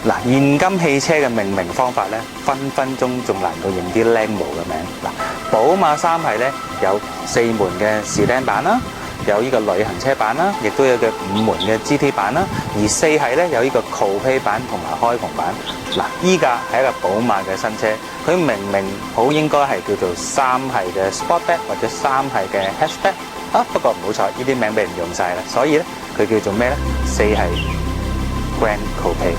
嗱，現今汽車嘅命名方法咧，分分鐘仲難過認啲靚模嘅名。嗱，寶馬3系咧有4門嘅士丹版啦，有呢個旅行車版啦，亦都有嘅5門嘅 GT 版啦。而4系咧有呢個 Coupe 版同埋開篷版。嗱，依架係一個寶馬嘅新車，佢明明好應該係叫做3系嘅 Sportback 或者3系嘅 Hatchback 啊，不過唔好彩，呢啲名俾人用晒啦，所以咧佢叫做咩咧？4系 Grand Coupe。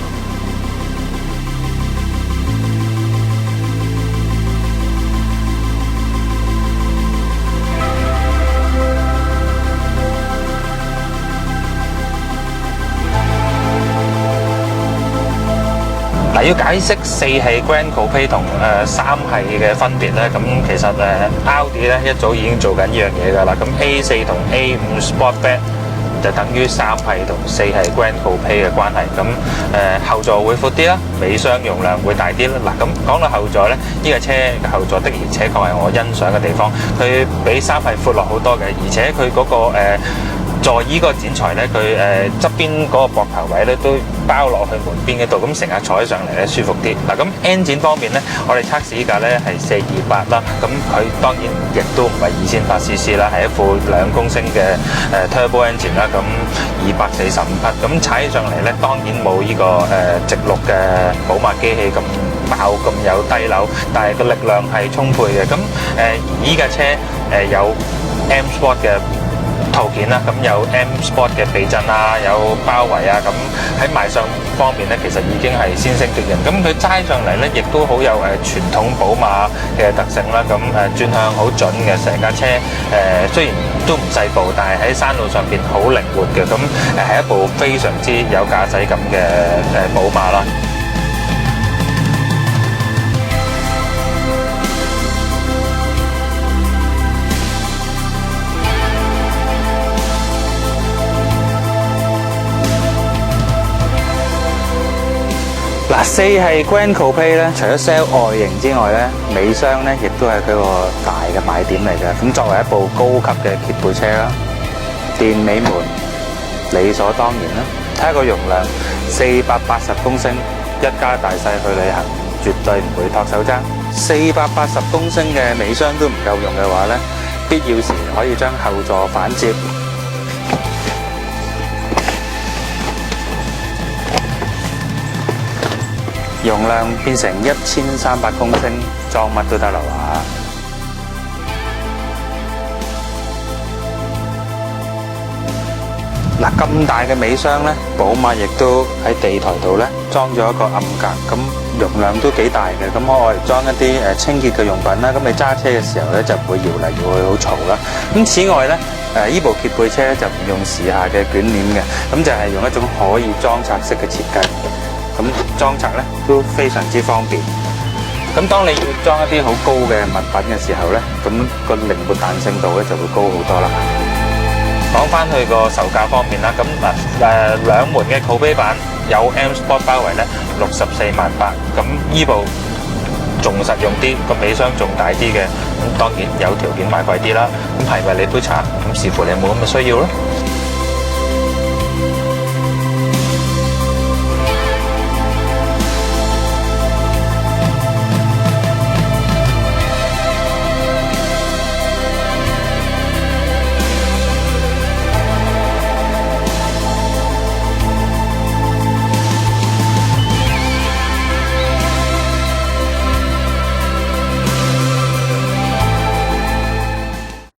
嗱，要解釋4系 Grand Coupe 同3系嘅分別咧，咁其實Audi 咧一早已經做緊呢樣嘢㗎啦。咁 A4 同 A5 Sportback 就等於3系同4系 Grand Coupe 嘅關係。咁後座會闊啲啦，尾箱容量會大啲啦。嗱，咁講到後座咧，呢個車嘅後座的而且確係我欣賞嘅地方，佢比3系闊落好多嘅，而且佢嗰個座椅個剪裁咧，佢側邊嗰個膊頭位咧都包落去門邊嗰度，咁成日坐起上嚟咧舒服啲。嗱，咁 engine 方面咧，我哋測試依架咧係428啦，咁佢當然亦都唔係2800cc 啦，係一副2公升嘅turbo engine 啦，咁245匹，咁踩起上嚟咧當然冇呢個直六嘅寶馬機器咁爆咁有低扭，但係個力量係充沛嘅。咁而依架車有 M Sport 嘅套件啦，咁有 M Sport 嘅避震啊，有包圍啊，咁喺賣相方面咧，其實已經係先聲奪人。咁佢齋上嚟咧，亦都好有傳統寶馬嘅特性啦。咁轉向好準嘅，成架車雖然都唔細部，但係喺山路上邊好靈活嘅。咁係一部非常之有駕駛感嘅寶馬啦。嗱，4系 Grand Coupe 咧，除咗 sell 外形之外咧，尾箱咧亦都係佢個大嘅賣點嚟嘅。咁作為一部高級嘅揭背車啦，電尾門理所當然啦。睇下個容量，480公升，一家大細去旅行絕對唔會托手踭。480公升嘅尾箱都唔夠用嘅話咧，必要時可以將後座反接。容量變成1300公升，裝乜都得啦話。嗱，咁大嘅尾箱咧，寶馬亦都喺地台度咧裝咗一個暗格，咁容量都幾大嘅。咁我嚟裝一啲清潔嘅用品啦。咁你揸車嘅時候咧就唔會搖嚟搖去好嘈啦。咁此外咧，呢部揭背車咧就唔用時下嘅捲簾嘅，咁就係用一種可以裝拆式嘅設計。咁裝拆咧都非常之方便。咁當你要裝一啲好高嘅物品嘅時候咧，咁個靈活彈性度咧就會高好多啦。講翻去個售價方面啦，咁兩門嘅 Coupe 版有 M Sport 包圍咧64萬8，咁依部仲實用啲，個尾箱仲大啲嘅，咁當然有條件買貴啲啦。咁係咪你杯茶？咁視乎你有冇咁嘅需要咯。